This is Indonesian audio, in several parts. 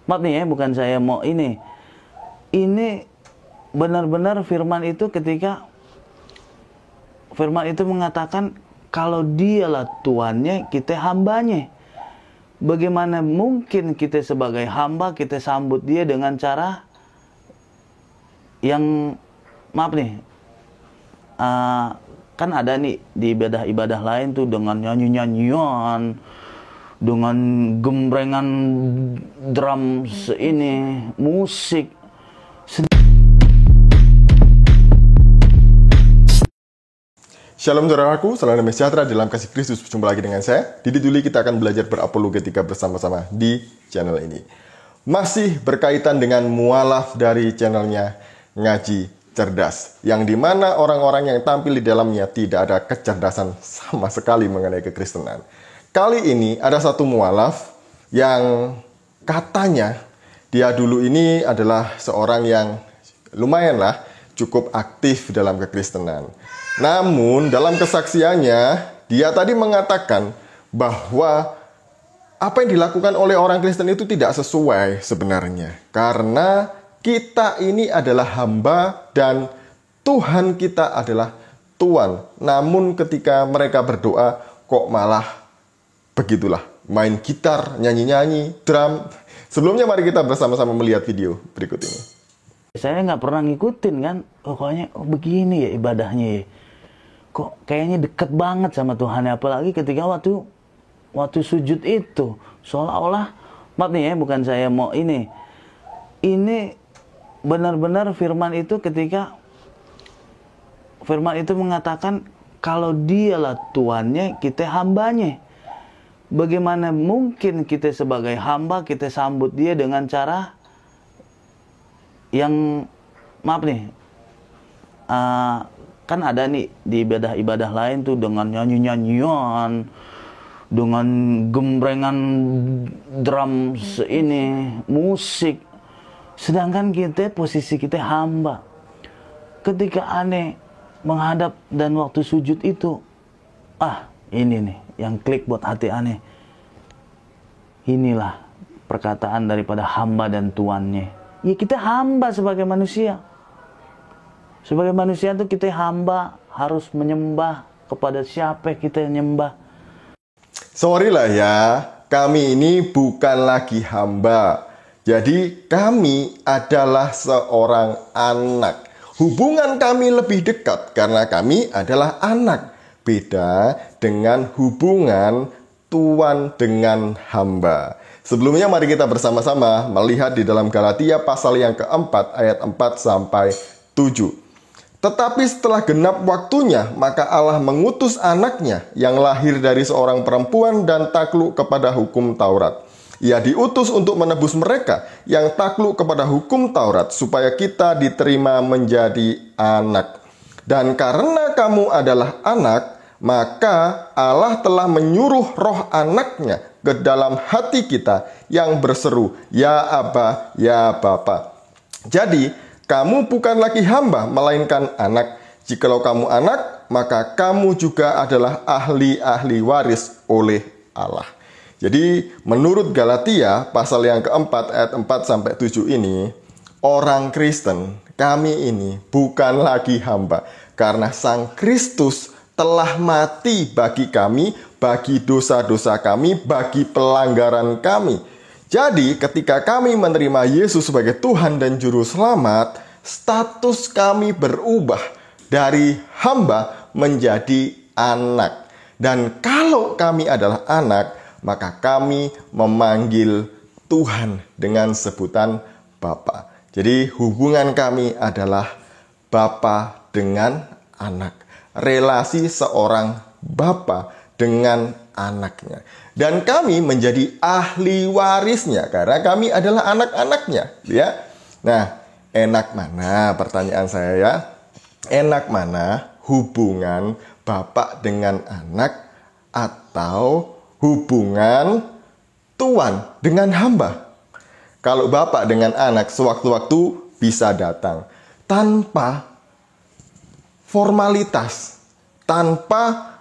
Maaf nih ya, bukan saya mau ini benar-benar firman itu ketika firman itu mengatakan kalau dialah Tuannya, kita hambanya. Bagaimana mungkin kita sebagai hamba kita sambut dia dengan cara yang maaf nih, kan ada nih di ibadah-ibadah lain tuh dengan nyanyi-nyanyian, dengan gembrengan drum musik. Shalom saudaraku, salam damai sejahtera dalam kasih Kristus. Berjumpa lagi dengan saya, Didi Duli. Kita akan belajar berapologetika bersama-sama di channel ini. Masih berkaitan dengan mualaf dari channelnya Ngaji Cerdas, yang dimana orang-orang yang tampil di dalamnya tidak ada kecerdasan sama sekali mengenai kekristenan. Kali ini ada satu mualaf yang katanya dia dulu ini adalah seorang yang lumayanlah cukup aktif dalam kekristenan. Namun dalam kesaksiannya dia tadi mengatakan bahwa apa yang dilakukan oleh orang Kristen itu tidak sesuai sebenarnya. Karena kita ini adalah hamba dan Tuhan kita adalah Tuan. Namun ketika mereka berdoa kok malah begitulah, main gitar, nyanyi-nyanyi, drum. Sebelumnya mari kita bersama-sama melihat video berikut ini. Saya nggak pernah ngikutin kan, pokoknya begini ya ibadahnya ya. Kok kayaknya deket banget sama Tuhan, apalagi ketika waktu sujud itu seolah-olah, maaf nih ya, bukan saya mau ini benar-benar firman itu ketika firman itu mengatakan kalau dialah Tuannya, kita hambanya. Bagaimana mungkin kita sebagai hamba kita sambut dia dengan cara yang maaf nih, kan ada nih di ibadah-ibadah lain tuh dengan nyanyi-nyanyian, dengan gembrengan drum musik. Sedangkan kita posisi kita hamba. Ketika aneh menghadap dan waktu sujud itu, ini nih yang klik buat hati aneh. Inilah perkataan daripada hamba dan tuannya. Ya kita hamba sebagai manusia. Sebagai manusia itu kita hamba, harus menyembah kepada siapa kita nyembah. Sorry lah ya, kami ini bukan lagi hamba. Jadi kami adalah seorang anak. Hubungan kami lebih dekat karena kami adalah anak. Beda dengan hubungan Tuan dengan hamba. Sebelumnya mari kita bersama-sama melihat di dalam Galatia pasal yang keempat ayat 4 sampai 7. Tetapi setelah genap waktunya, maka Allah mengutus anaknya yang lahir dari seorang perempuan dan takluk kepada hukum Taurat. Ia diutus untuk menebus mereka yang takluk kepada hukum Taurat, supaya kita diterima menjadi anak. Dan karena kamu adalah anak, maka Allah telah menyuruh roh anaknya ke dalam hati kita yang berseru, Ya Aba, Ya Bapa. Jadi, kamu bukan lagi hamba, melainkan anak. Jikalau kamu anak, maka kamu juga adalah ahli-ahli waris oleh Allah. Jadi, menurut Galatia, pasal yang keempat, ayat 4 sampai 7 ini, orang Kristen, kami ini bukan lagi hamba. Karena Sang Kristus telah mati bagi kami, bagi dosa-dosa kami, bagi pelanggaran kami. Jadi ketika kami menerima Yesus sebagai Tuhan dan Juru Selamat, status kami berubah dari hamba menjadi anak. Dan kalau kami adalah anak, maka kami memanggil Tuhan dengan sebutan Bapa. Jadi hubungan kami adalah Bapa dengan anak. Relasi seorang Bapa dengan anaknya. Dan kami menjadi ahli warisnya karena kami adalah anak-anaknya, ya. Nah, enak mana pertanyaan saya ya? Enak mana hubungan bapak dengan anak atau hubungan tuan dengan hamba? Kalau bapak dengan anak sewaktu-waktu bisa datang tanpa formalitas, tanpa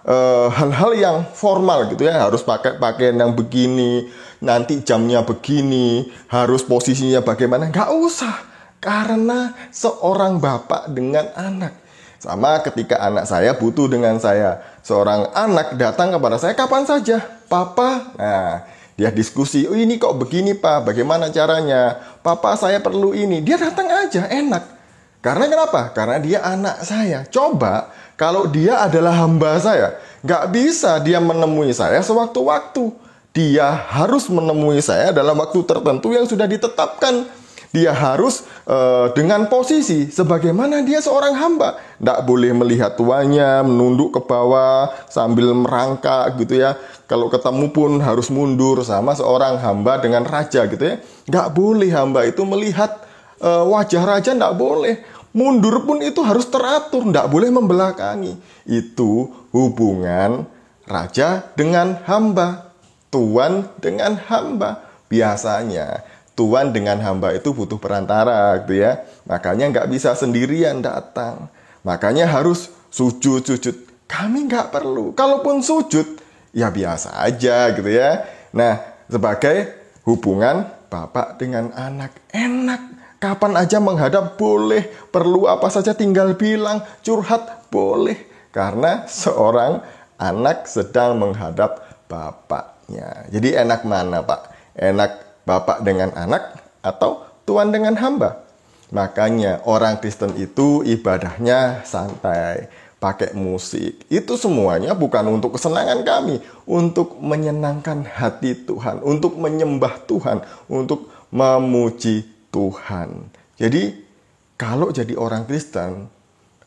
hal-hal yang formal gitu ya, harus pakai pakaian yang begini, nanti jamnya begini, harus posisinya bagaimana, nggak usah. Karena seorang bapak dengan anak. Sama ketika anak saya butuh dengan saya. Seorang anak datang kepada saya kapan saja. Papa, nah dia diskusi, oh ini kok begini Pak, bagaimana caranya? Papa saya perlu ini, dia datang aja, enak. Karena kenapa? Karena dia anak saya. Coba kalau dia adalah hamba saya, nggak bisa dia menemui saya sewaktu-waktu. Dia harus menemui saya dalam waktu tertentu yang sudah ditetapkan. Dia harus dengan posisi sebagaimana dia seorang hamba. Nggak boleh melihat tuannya, menunduk ke bawah sambil merangkak gitu ya. Kalau ketemu pun harus mundur, sama seorang hamba dengan raja gitu ya. Nggak boleh hamba itu melihat wajah raja, nggak boleh. Mundur pun itu harus teratur, nggak boleh membelakangi. Itu hubungan raja dengan hamba, tuan dengan hamba. Biasanya tuan dengan hamba itu butuh perantara gitu ya. Makanya nggak bisa sendirian datang. Makanya harus sujud-sujud. Kami nggak perlu. Kalaupun sujud, ya biasa aja gitu ya. Nah, sebagai hubungan bapak dengan anak, enak. Kapan aja menghadap boleh, perlu apa saja tinggal bilang, curhat boleh. Karena seorang anak sedang menghadap bapaknya. Jadi enak mana Pak? Enak bapak dengan anak atau tuan dengan hamba? Makanya orang Kristen itu ibadahnya santai, pakai musik. Itu semuanya bukan untuk kesenangan kami, untuk menyenangkan hati Tuhan, untuk menyembah Tuhan, untuk memuji Tuhan. Jadi kalau jadi orang Kristen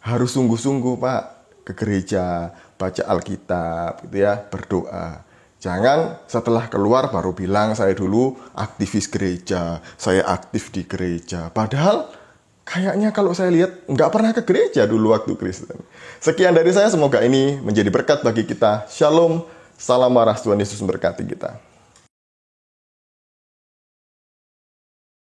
harus sungguh-sungguh Pak, ke gereja, baca Alkitab gitu ya, berdoa. Jangan setelah keluar baru bilang saya dulu aktivis gereja, saya aktif di gereja. Padahal kayaknya kalau saya lihat nggak pernah ke gereja dulu waktu Kristen. Sekian dari saya, semoga ini menjadi berkat bagi kita. Shalom, salam waras, Tuhan Yesus memberkati kita.